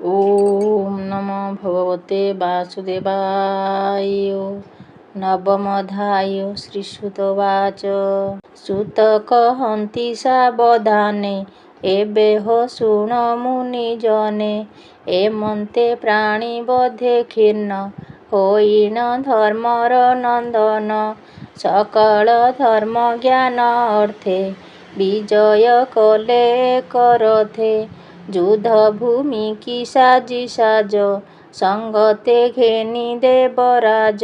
ओम नमो भगवते वासुदेवाय। नवमोऽध्याय। श्रीसुतवाच। सुत कहन्ति सावधाने, एबे हो शुण मुनिजने। एमन्ते प्राणिबधे खीर्ण, होइन धर्मर नन्दन। सकल धर्म ज्ञान अर्थे, विजय कले करथे। যুদ্ধ ভূমি কি সাজি সাজ, সঙ্গতে ঘেনি দেবরাজ।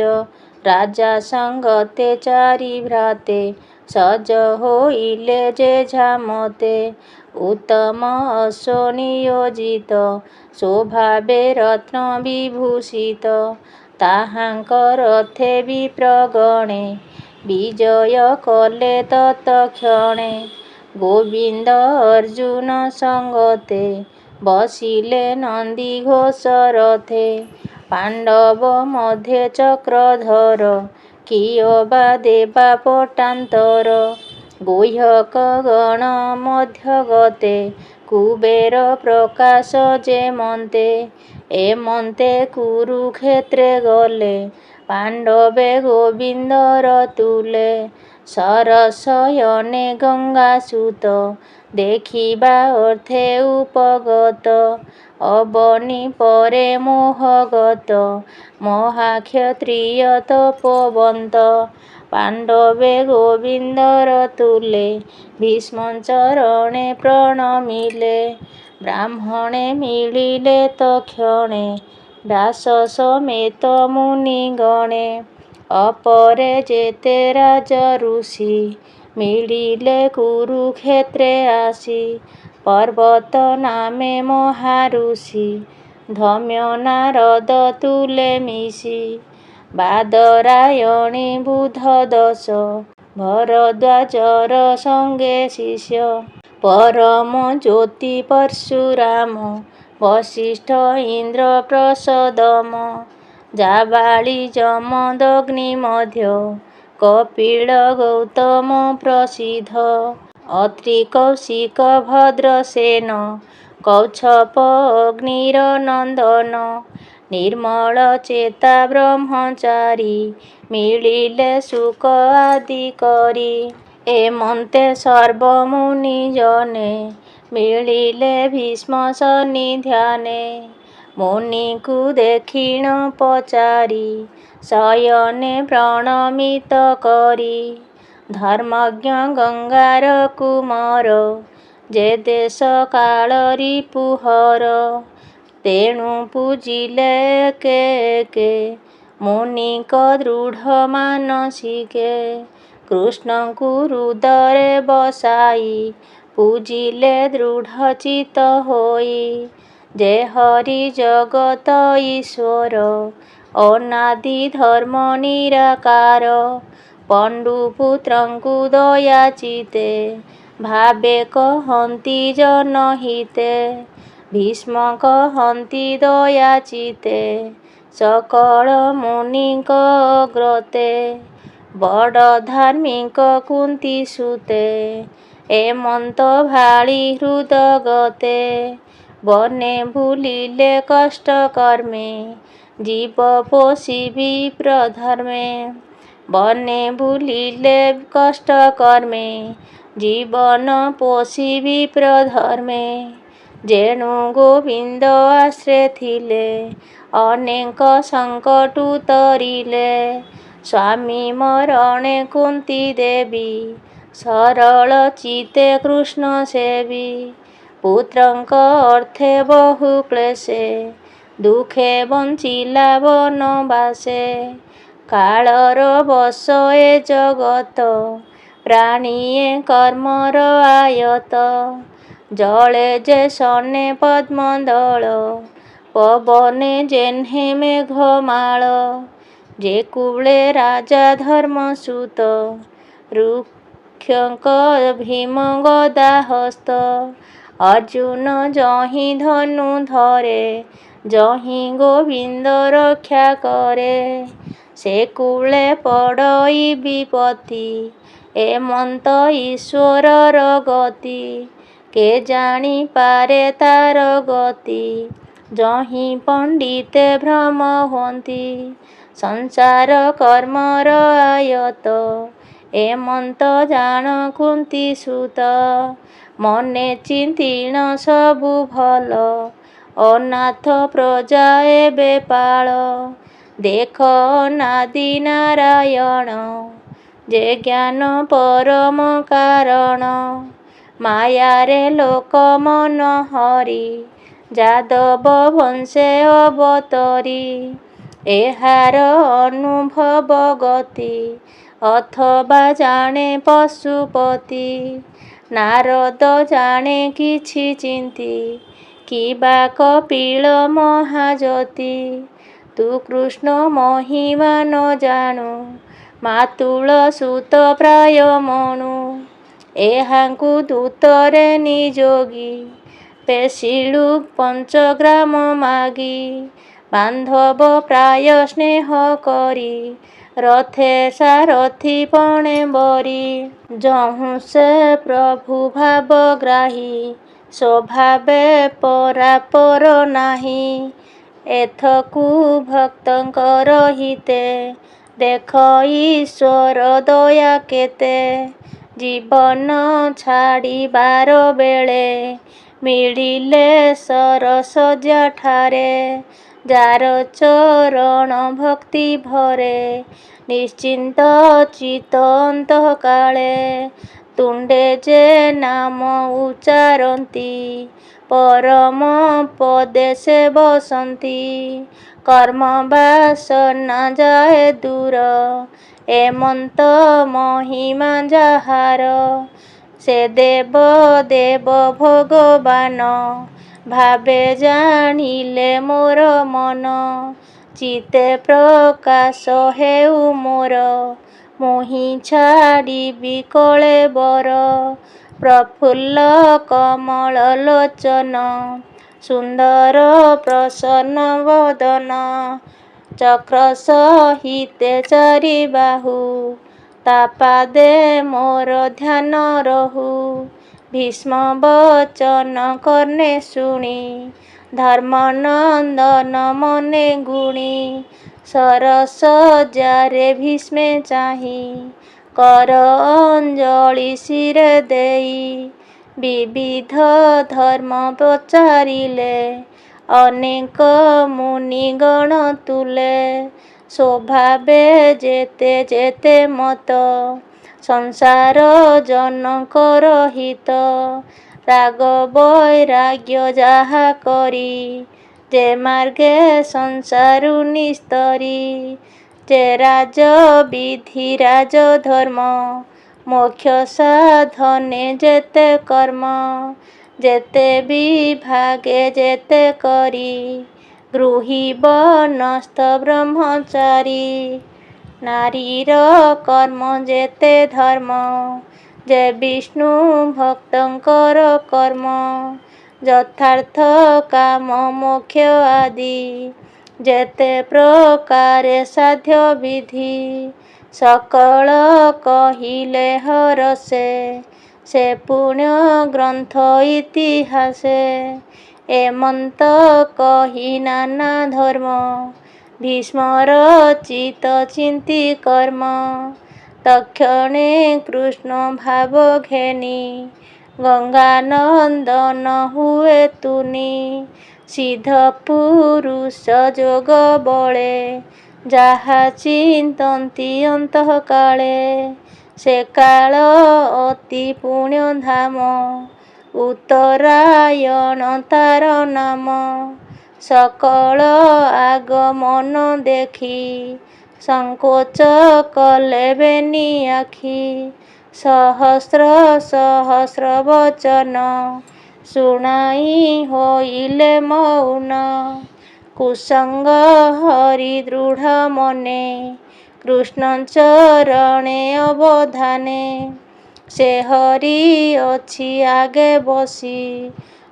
রাজা সঙ্গতে চারি ভ্রাতে, সজ হইলে যে ঝামতে। উত্তম অশ্ব নিয়োজিত, স্বভাবে রত্ন বিভূষিত। তাহাଙ୍କ রথে বিপ্রগণে, বিজয় কলে তৎক্ষণে। গোবিନ୍ଦ ଅର୍ଜୁନ ସଙ୍ଗତେ, ବସିଲେ ନନ୍ଦି ଘୋଷ ରଥେ। ପାଣ୍ଡବ ମଧ୍ୟେ ଚକ୍ରଧର, କିଏବା ଦେବା ପଟାନ୍ତର। ଗୁହ୍ୟକ ଗଣ ମଧ୍ୟଗତେ, କୁବେର ପ୍ରକାଶ ଯେମନ୍ତେ। ଏମନ୍ତେ କୁରୁକ୍ଷେତ୍ରେ ଗଲେ, ପାଣ୍ଡବେ ଗୋବିନ୍ଦର ତୁଲେ। ସରସୟନେ ଗଙ୍ଗାସୁତ, ଦେଖିବା ଅର୍ଥେ ଉପଗତ। ଅବନୀ ପରେ ମୋହଗତ, ମହାକ୍ଷତ୍ରିୟ ତପୋବନ୍ତ। ପାଣ୍ଡବେ ଗୋବିନ୍ଦର ତୁଲେ, ଭୀଷ୍ମ ଚରଣେ ପ୍ରଣମିଲେ। ବ୍ରାହ୍ମଣେ ମିଳିଲେ ତକ୍ଷଣେ, ବ୍ୟାସ ସಮೇତ ମୁନିଗଣେ। ଅପରେ ଯେତେ ରାଜ ଋଷି, ମିଳିଲେ କୁରୁକ୍ଷେତ୍ରେ ଆସି। ପର୍ବତ ନାମେ ମହାଋଷି, ଧମ୍ୟ ନାରଦ ତୁଲେ ମିଶି। ବାଦରାୟଣୀ ବୁଧ ଦଶ, ଭରଦ୍ୱାଜର ସଙ୍ଗେ ଶିଷ୍ୟ। ପରମ ଜ୍ୟୋତି ପରଶୁରାମ, ବଶିଷ୍ଠ ଇନ୍ଦ୍ର ପ୍ରସଦମ। ଜାବାଳୀ ଯମଦଗ୍ନି ମଧ୍ୟ, କପିଳ ଗୌତମ ପ୍ରସିଦ୍ଧ। ଅତ୍ରି କୌଶିକ ଭଦ୍ରସେନ, କୌଚ୍ଛପ ଅଗ୍ନିର ନନ୍ଦନ। ନିର୍ମଳ ଚେତା ବ୍ରହ୍ମଚାରୀ, ମିଳିଲେ ଶୁକ ଆଦି କରି। ଏମନ୍ତେ ସର୍ବ ମୁନିଜନେ, ମିଳିଲେ ଭୀଷ୍ମ ସନ୍ନିଧାନେ। ମୁନିଙ୍କୁ ଦେଖିଣ ପଚାରି, ଶୟନେ ପ୍ରଣମିତ କରି। ଧର୍ମଜ୍ଞ ଗଙ୍ଗାର କୁମାର, ଯେ ଦେଶ କାଳ ରିପୁହର। ତେଣୁ ପୂଜିଲେ ଏକେ ଏକେ, ମୁନିଙ୍କ ଦୃଢ଼ ମାନସିକେ। କୃଷ୍ଣଙ୍କୁ ହୃଦୟରେ ବସାଇ, ପୂଜିଲେ ଦୃଢ଼ ଚିତ୍ତ ହୋଇ। ଯେ ହରି ଜଗତ ଈଶ୍ୱର, ଅନାଦି ଧର୍ମ ନିରାକାର। ପଣ୍ଡୁପୁତ୍ରଙ୍କୁ ଦୟା ଚିତ୍ତେ, ଭାବେ କହନ୍ତି ଜନହିତେ। ଭୀଷ୍ମ କହନ୍ତି ଦୟା ଚିତ୍ତେ, ସକଳ ମୁନିଙ୍କ ଅଗ୍ରତେ। ବଡ଼ ଧାର୍ମିକ କୁନ୍ତିସୁତେ, ଏମନ୍ତ ଭାଳି ହୃଦଗତେ। ବନେ ଭୁଲିଲେ କଷ୍ଟ କର୍ମେ, ଜୀବ ପୋଷି ବିପ୍ରଧର୍ମେ। ବନେ ଭୁଲିଲେ କଷ୍ଟ କର୍ମେ, ଜୀବନ ପୋଷି ବିପ୍ରଧର୍ମେ। ଯେଣୁ ଗୋବିନ୍ଦ ଆଶ୍ରେ ଥିଲେ, ଅନେକ ସଙ୍କଟୁ ତରିଲେ। ସ୍ୱାମୀ ମରଣେ କୁନ୍ତି ଦେବୀ, ସରଳ ଚିତ୍ତେ କୃଷ୍ଣ ସେବି। ପୁତ୍ରଙ୍କ ଅର୍ଥେ ବହୁ କ୍ଳେଶେ, ଦୁଃଖେ ବଞ୍ଚିଲା ବନବାସେ। କାଳର ବଶ ଏ ଜଗତ, ପ୍ରାଣିଏ କର୍ମର ଆୟତ। ଜଳେ ଯେ ଶନେ ପଦ୍ମଦଳ, ପବନେ ଯେହ୍ନେ ମେଘମାଳ। ଯେ କୂଳେ ରାଜା ଧର୍ମସୂତ, ଋକ୍ଷ୍ୟଙ୍କ ଭୀମ ଗଦା ହସ୍ତ। ଅର୍ଜୁନ ଯହିଁ ଧନୁ ଧରେ, ଯହିଁ ଗୋବିନ୍ଦ ରକ୍ଷା କରେ। ସେ କୂଳେ ପଡ଼ଇ ବିପତ୍ତି, ଏମନ୍ତ ଈଶ୍ୱରର ଗତି। କେ ଜାଣିପାରେ ତାର ଗତି, ଯହିଁ ପଣ୍ଡିତେ ଭ୍ରମ ହୁଅନ୍ତି ସଂସାର କର୍ମର ଆୟତ। ଏମନ୍ତ ଜାଣ କୁନ୍ତି ସୁତ ମନେ ଚିନ୍ତିଣ ସବୁ ଭଲ। ଅନାଥ ପ୍ରଜା ଏବେ ପାଳ ଦେଖ ଅନାଦି ନାରାୟଣ। ଯେ ଜ୍ଞାନ ପରମ କାରଣ ମାୟାରେ ଲୋକ ମନ ହରି ଯାଦବ ବଂଶେ ଅବତରି। ଏହାର ଅନୁଭବ ଗତି ଅଥବା ଜାଣେ ପଶୁପତି। ନାରଦ ଜାଣେ କିଛି ଚିନ୍ତି କିବା କପିଳ ମହାଯତି। ତୁ କୃଷ୍ଣ ମହିମା ନ ଜାଣୁ ମାତୁଳ ସୁତ ପ୍ରାୟ ମଣୁ। ଏହାଙ୍କୁ ଦୂତରେ ନିଯୋଗୀ ପେଶିଲୁ ପଞ୍ଚଗ୍ରାମ ମାଗି। ବାନ୍ଧବ ପ୍ରାୟ ସ୍ନେହ କରି ରଥେ ସାରଥି ପଣେ ବରି। ଯହୁଁ ସେ ପ୍ରଭୁ ଭାବ ଗ୍ରାହୀ ସ୍ୱଭାବେ ପରାପର ନାହିଁ। ଏଥକୁ ଭକ୍ତଙ୍କର ହିତେ ଦେଖ ଈଶ୍ୱର ଦୟା କେତେ। ଜୀବନ ଛାଡ଼ିବାର ବେଳେ ମିଳିଲେ ସରଶଯ୍ୟା ଠାରେ। ଯାର ଚରଣ ଭକ୍ତି ଭରେ ନିଶ୍ଚିନ୍ତ ଚିତ୍ତ ଅନ୍ତଃ କାଳେ। ତୁଣ୍ଡେ ଯେ ନାମ ଉଚ୍ଚାରନ୍ତି ପରମ ପଦେ ସେ ବସନ୍ତି। କର୍ମ ବାସନା ଯାଏ ଦୂର ଏମନ୍ତ ମହିମା ଯାହାର। ସେ ଦେବ ଦେବ ଭଗବାନ ଭାବେ ଜାଣିଲେ ମୋର ମନ। ଚିତ୍ତେ ପ୍ରକାଶ ହେଉ ମୋର ମୁହିଁ ଛାଡ଼ିବି କଳେବର। ପ୍ରଫୁଲ୍ଲ କମଳ ଲୋଚନ ସୁନ୍ଦର ପ୍ରସନ୍ନ ବଦନ। ଚକ୍ର ସହିତେ ଚାରିବାହୁ ତା ପାଦେ ମୋର ଧ୍ୟାନ ରହୁ। ଭୀଷ୍ମ ବଚନ କର୍ଣ୍ଣେ ଶୁଣି ଧର୍ମନନ୍ଦନ ମନେ ଗୁଣି। ସରଶଯ୍ୟାରେ ଭୀଷ୍ମେ ଚାହିଁ କର ଅଞ୍ଜଳି ଶିରେ ଦେଇ। ବିବିଧ ଧର୍ମ ପଚାରିଲେ ଅନେକ ମୁନିଗଣ ତୁଲେ। ସ୍ୱଭାବେ ଯେତେ ଯେତେ ମତ ସଂସାର ଜନକର ହିତ। ରାଗ ବୈରାଗ୍ୟ ଯାହା କରି ଯେ ମାର୍ଗେ ସଂସାରୁ ନିସ୍ତରି। ଯେ ରାଜ ବିଧି ରାଜ ଧର୍ମ ମୋକ୍ଷ ସାଧନେ ଯେତେ କର୍ମ। ଯେତେ ବିଭାଗେ ଯେତେ କରି ଗୃହୀବ ନସ୍ଥ ବ୍ରହ୍ମଚାରୀ। ନାରୀର କର୍ମ ଯେତେ ଧର୍ମ ଯେ ବିଷ୍ଣୁ ଭକ୍ତଙ୍କର କର୍ମ। ଯଥାର୍ଥ କାମ ମୋକ୍ଷ ଆଦି ଯେତେ ପ୍ରକାରେ ସାଧ୍ୟ ବିଧି। ସକଳ କହିଲେ ହରଷେ ସେ ପୁଣ୍ୟ ଗ୍ରନ୍ଥ ଇତିହାସେ। ଏମନ୍ତ କହି ନାନା ଧର୍ମ ଭୀଷ୍ମର ଚିତ୍ତ ଚିନ୍ତି କର୍ମ। ତକ୍ଷଣେ କୃଷ୍ଣ ଭାବ ଘେନି ଗଙ୍ଗାନନ୍ଦନ ହୁଏ ତୁନି। ସିଦ୍ଧ ପୁରୁଷ ଯୋଗ ବଳେ ଯାହା ଚିନ୍ତନ୍ତି ଅନ୍ତଃ କାଳେ। ସେ କାଳ ଅତି ପୁଣ୍ୟ ଧାମ ଉତ୍ତରାୟଣ ତାର ନାମ। ସକଳ ଆଗମନ ଦେଖି ସଂକୋଚ କଲେ ବେନି ଆଖି। ସହସ୍ର ସହସ୍ର ବଚନ ଶୁଣାଇ ହୋଇଲେ ମୌନ। କୁସଙ୍ଗ ହରି ଦୃଢ଼ ମନେ କୃଷ୍ଣ ଚରଣେ ଅବଧାନେ। ସେ ହରି ଅଛି ଆଗେ ବସି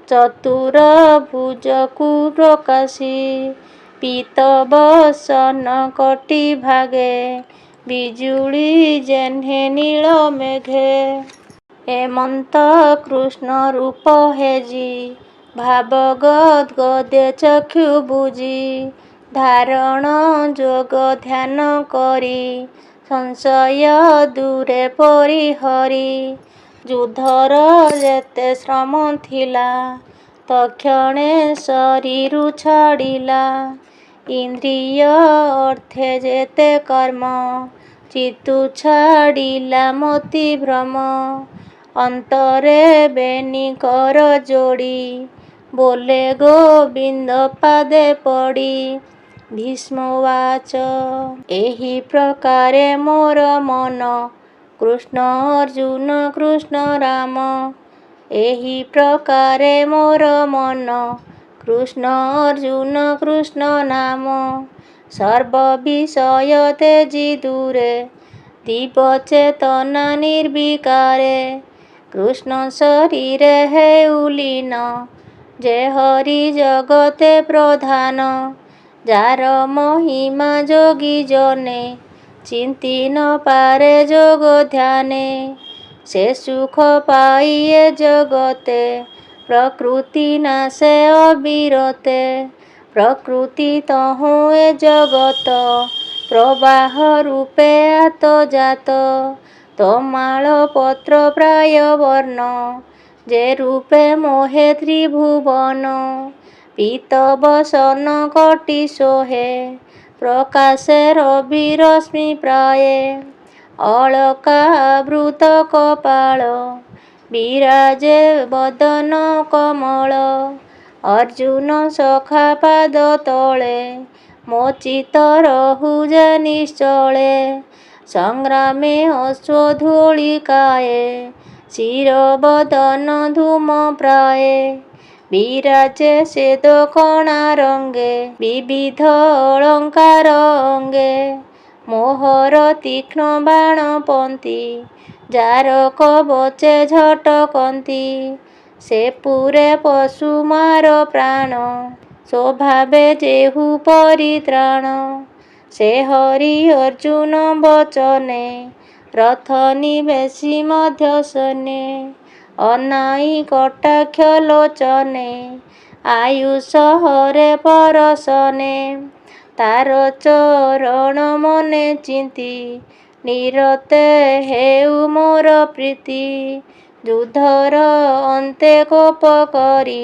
ଚତୁର ଭୁଜକୁ ପ୍ରକାଶି। ପୀତ ବସନ କଟି ଭାଗେ ବିଜୁଳି ଯେହ୍ନେ ନୀଳ ମେଘେ। ଏମନ୍ତ କୃଷ୍ଣ ରୂପ ହେଜି ଭାବଗଦଗଦେ ଚକ୍ଷୁ ବୁଜି ଧାରଣ ଯୋଗ ଧ୍ୟାନ କରି ସଂଶୟ ଦୂରେ ପରିହରି ଯୁଦ୍ଧର ଯେତେ ଶ୍ରମ ଥିଲା ତକ୍ଷଣେ ଶରୀରୁ ଛାଡ଼ିଲା ଇନ୍ଦ୍ରିୟ ଅର୍ଥେ ଯେତେ କର୍ମ ଚିତ୍ତୁ ଛାଡ଼ିଲା ମତି ଭ୍ରମ ଅନ୍ତରେ ବେନି କର ଯୋଡ଼ି ବୋଲେ ଗୋବିନ୍ଦ ପାଦେ ପଡ଼ି ଭୀଷ୍ମବାଚ ଏହି ପ୍ରକାରେ ମୋର ମନ କୃଷ୍ଣ ଅର୍ଜୁନ କୃଷ୍ଣ ରାମ ଏହି ପ୍ରକାରେ ମୋର ମନ କୃଷ୍ଣ ଅର୍ଜୁନ କୃଷ୍ଣ ନାମ ସର୍ବ ବିଷୟ ତେଜି ଦୂରେ ଦିବ ଚେତନା ନିର୍ବିକାରେ କୃଷ୍ଣ ଶରୀରେ ହେଉ ଲୀନ ଯେ ହରି ଜଗତେ ପ୍ରଧାନ ଯାର ମହିମା ଯୋଗୀ ଜନେ ଚିନ୍ତି ନ ପାରେ ଯୋଗ ଧ୍ୟାନେ ସେ ସୁଖ ପାଇଏ ଜଗତେ ପ୍ରକୃତି ନାଶେ ଅବିରତେ ପ୍ରକୃତି ତହୁଁ ଏ ଜଗତ ପ୍ରବାହ ରୂପେ ଆତଜାତ ତମାଳ ପତ୍ର ପ୍ରାୟ ବର୍ଣ୍ଣ ଯେ ରୂପେ ମୋହେ ତ୍ରିଭୁବନ ପୀତ ବସନ କଟି ଶୋହେ ପ୍ରକାଶେ ରବି ରଶ୍ମି ପ୍ରାୟେ ଅଳକା ବୃତ କପାଳ ବିରାଜେ ବଦନ କମଳ ଅର୍ଜୁନ ସଖା ପାଦ ତଳେ ମୋ ଚିତ୍ତ ରହୁ ଯେ ନିଶ୍ଚଳେ ସଂଗ୍ରାମେ ଅଶ୍ଵ ଧୂଳିକାଏ ଶିର ବଦନ ଧୂମ ପ୍ରାୟେ ବିରାଜେ ଶ୍ଵେତ କଣା ରଙ୍ଗେ ବିବିଧ ଅଳଙ୍କାର ଅଙ୍ଗେ ମୋହର ତୀକ୍ଷ୍ଣ ବାଣ ପନ୍ତି ଯାର କବଚେ ଝଟକନ୍ତି ସେ ପୁରେ ପଶୁ ମାର ପ୍ରାଣ ସ୍ୱଭାବେ ଯେହୁ ପରିତ୍ରାଣ ସେ ହରି ଅର୍ଜୁନ ବଚନେ ରଥ ନିବେଶି ମଧ୍ୟସନେ ଅନାଇ କଟାକ୍ଷ ଲୋଚନେ ଆୟୁଷ ହରେ ପରଶନେ ତାର ଚରଣ ମନେ ଚିନ୍ତି ନିରତେ ହେଉ ମୋର ପ୍ରୀତି ଯୁଦ୍ଧର ଅନ୍ତେ କୋପ କରି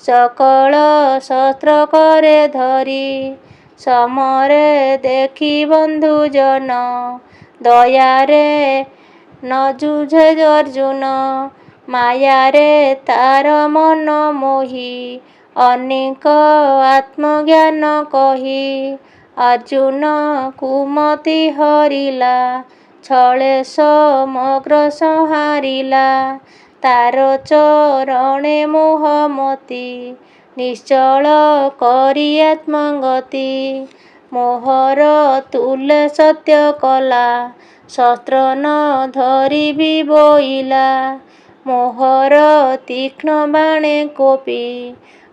ସକଳ ଶସ୍ତ୍ର କରେ ଧରି ସମରେ ଦେଖି ବନ୍ଧୁ ଜନ ଦୟାରେ ନ ଯୁଝେ ଅର୍ଜୁନ ମାୟାରେ ତାର ମନ ମୋହି ଅନେକ ଆତ୍ମଜ୍ଞାନ କହି ଅର୍ଜୁନ କୁମତି ହରିଲା ଛଳେ ସମଗ୍ର ସଂହାରିଲା ତାର ଚରଣେ ମୋହମତି ନିଶ୍ଚଳ କରି ଆତ୍ମଗତି ମୋହର ତୁଲେ ସତ୍ୟ କଲା ଶସ୍ତ୍ର ନ ଧରିବି ବୋଇଲା ମୋହର ତୀକ୍ଷ୍ଣ ବାଣେ କୋପି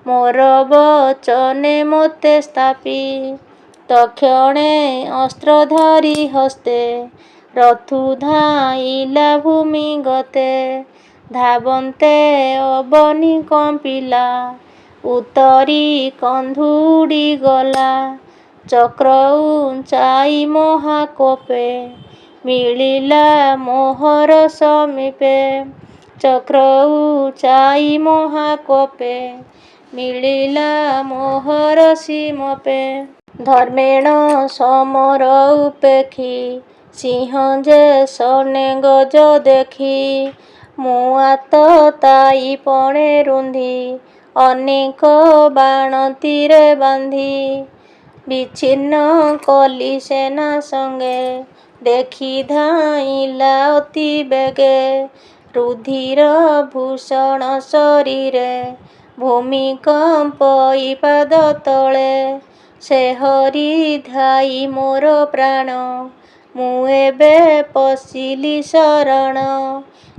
ମୋର ବଚନେ ମୋତେ ସ୍ଥାପି ତକ୍ଷଣେ ଅସ୍ତ୍ର ଧରି ହସ୍ତେ ରଥୁ ଧାଇଲା ଭୂମି ଗତେ ଧାବନ୍ତେ ଅବନୀ କମ୍ପିଲା ଉତ୍ତରୀ କନ୍ଧୁ ଉଡ଼ିଗଲା ଚକ୍ର ଉଞ୍ଚାଇ ମହାକୋପେ ମିଳିଲା ମୋହର ସମୀପେ ଚକ୍ର ଉଞ୍ଚାଇ ମହାକୋପେ ମିଳିଲା ମୋହର ସୀମପେ ଧର୍ମେଣ ସମର ଉପେକ୍ଷି ସିଂହ ଯେ ସନେ ଗଜ ଦେଖି ମୁଁ ଆତତାଇ ପଣେ ରୁନ୍ଧି ଅନେକ ବାଣ ତୀରେ ବାନ୍ଧି ବିଚ୍ଛିନ୍ନ କଲି ସେନା ସଙ୍ଗେ ଦେଖି ଧାଇଁଲା ଅତି ବେଗେ ରୁଧିର ଭୂଷଣ ଶରୀରେ ଭୂମିକମ୍ପଇ ପାଦ ତଳେ ସେ ହରି ଧାଇ ମୋର ପ୍ରାଣ ମୁଁ ଏବେ ପଶିଲି ଶରଣ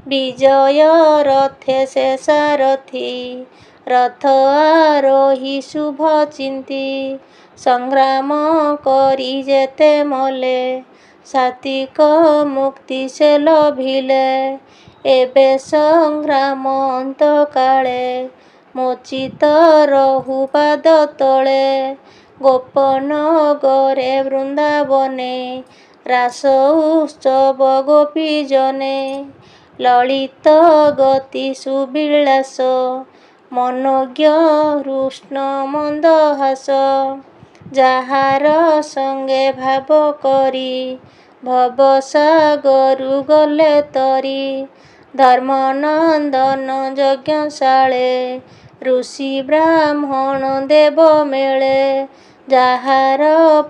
ବିଜୟ ରଥେ ସେ ସାରଥି ରଥ ଆରୋହୀ ଶୁଭ ଚିନ୍ତି ସଂଗ୍ରାମ କରି ଯେତେ ମଲେ ସାତ୍ୱିକ ମୁକ୍ତି ସେ ଲଭିଲେ ଏବେ ସଂଗ୍ରାମ ଅନ୍ତକାଳେ ମୋଚିତ ରହୁ ପାଦ ତଳେ। ଗୋପନ ଗରେ ବୃନ୍ଦାବନେ ରାସ ଉତ୍ସବ ଗୋପୀ ଜନେ। ଲଳିତ ଗତି ସୁବିଳାସ ମନୋଜ୍ଞ କୃଷ୍ଣ ମନ୍ଦହାସ। ଯାହାର ସଙ୍ଗେ ଭାବ କରି ଭବସାଗରୁ ଗଲେ ତରି। ଧର୍ମନନ୍ଦନ ଯଜ୍ଞଶାଳେ ଋଷି ବ୍ରାହ୍ମଣ ଦେବ ମେଳେ। ଯାହାର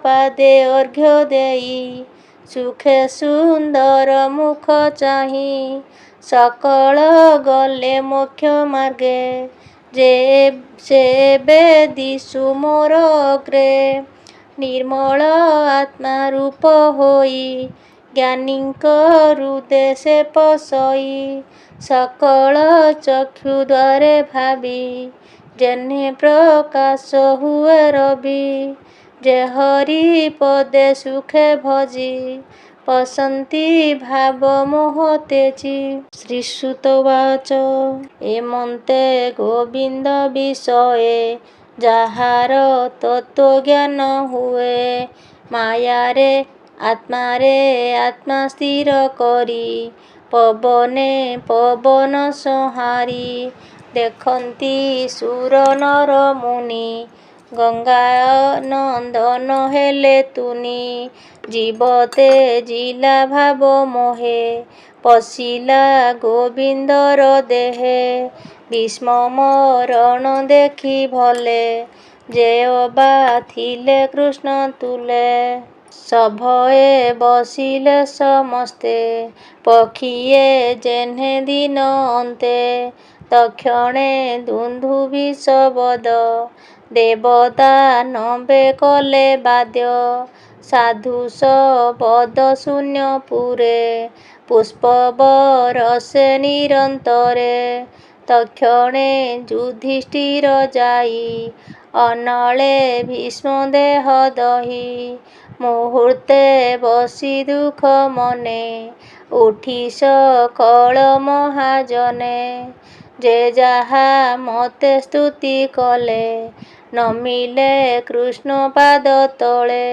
ପାଦେ ଅର୍ଘ୍ୟ ଦେଇ ସୁଖେ ସୁନ୍ଦର ମୁଖ ଚାହିଁ। ସକଳ ଗଲେ ମୋକ୍ଷ ମାର୍ଗେ ସେ ଏବେ ଦିଶୁ ମୋର ଅଗ୍ରେ। ନିର୍ମଳ ଆତ୍ମା ରୂପ ହୋଇ ଜ୍ଞାନୀଙ୍କ ହୃଦେ ସେ ପଶଇ। ସକଳ ଚକ୍ଷୁ ଦ୍ୱାରେ ଭାବି ଯେହ୍ନେ ପ୍ରକାଶ ହୁଏ ରବି। ଯେ ହରି ପଦେ ସୁଖେ ଭଜି ପଶନ୍ତି ଭାବ ମୋହ ତେଜି। ଶ୍ରୀସୁତ ଉବାଚ ଏମନ୍ତେ ଗୋବିନ୍ଦ ବିଷये ଯାହାର ତତ୍ତ୍ୱଜ୍ଞାନ ହୁଏ। ମାୟାରେ ଆତ୍ମାରେ ଆତ୍ମା ସ୍ଥିର କରି ପବନେ ପବନ ସଂହାରି। ଦେଖନ୍ତି ସୁର ନର ମୁନି ଗଙ୍ଗାନନ୍ଦନ ହେଲେ ତୁନି। ଜୀବ ତେଜିଲା ଭାବ ମୋହେ ପଶିଲା ଗୋବିନ୍ଦର ଦେହେ। ଭୀଷ୍ମ ମରଣ ଦେଖି ଭଲେ ଯେ ଅବା ଥିଲେ କୃଷ୍ଣ ତୁଲେ। ସଭଏ ବସିଲେ ସମସ୍ତେ ପକ୍ଷିଏ ଯେହ୍ନେ ଦିନ ଅନ୍ତେ। ତକ୍ଷଣେ ଦୁନ୍ଦୁଭି ଶବଦ ଦେବଦାନବେ କଲେ ବାଦ୍ୟ। ସାଧୁ ଶବଦ ଶୂନ୍ୟପୁରେ ପୁଷ୍ପ ବରଷେ ନିରନ୍ତରେ। ତକ୍ଷଣେ ଯୁଧିଷ୍ଠିର ଯାଇ ଅନଳେ ଭୀଷ୍ମ ଦେହ ଦହି। ମୁହୂର୍ତ୍ତେ ବସି ଦୁଃଖ ମନେ ଉଠି ସକଳ ମହାଜନେ। ଯେ ଯାହା ମତେ ସ୍ତୁତି କଲେ ନମିଲେ କୃଷ୍ଣ ପାଦ ତଳେ।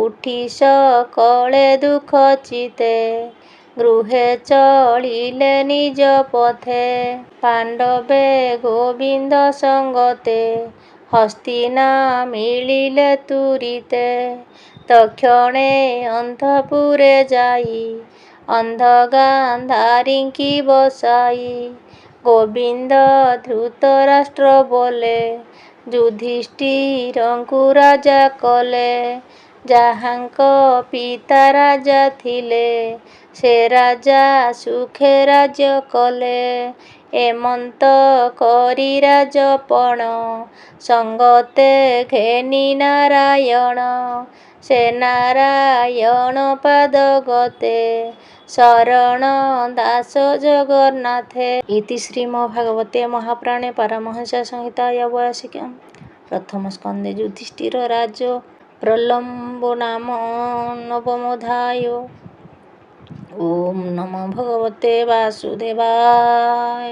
ଉଠି ସକଳେ ଦୁଃଖ ଚିତ୍ତେ ଗୃହେ ଚଳିଲେ ନିଜ ପଥେ। ପାଣ୍ଡବେ ଗୋବିନ୍ଦ ସଙ୍ଗତେ ହସ୍ତିନା ମିଳିଲେ ତୁରିତେ। ତକ୍ଷଣେ ଅନ୍ତଃପୁରେ ଯାଇ ଅନ୍ଧ ଗାନ୍ଧାରୀଙ୍କି ବସାଇ। ଗୋବିନ୍ଦ ଧୃତରାଷ୍ଟ୍ର ବୋଲେ ଯୁଧିଷ୍ଠିରଙ୍କୁ ରାଜା କଲେ। ଯାହାଙ୍କ ପିତା ରାଜା ଥିଲେ ସେ ରାଜା ସୁଖେ ରାଜ୍ୟ କଲେ। ଏମନ୍ତ କରି ରାଜପଣ ସଙ୍ଗତେ ଘେନି ନାରାୟଣ। ସେ ନାରାୟଣ ପାଦ ଗତେ ଶରଣ ଦାସ ଜଗନ୍ନାଥେ। ଇତି ଶ୍ରୀମଦ୍ଭାଗବତେ ମହାପୁରାଣେ ପାରମହଂସ ସଂହିତାୟା 82 ପ୍ରଥମ ସ୍କନ୍ଧେ ଯୁଧିଷ୍ଠିର ରାଜ ପ୍ରଲମ୍ବ ନାମ ନବମୋऽଧ୍ୟାୟ। ଓಂ ନମୋ ଭଗବତେ ବାସୁଦେବାୟ।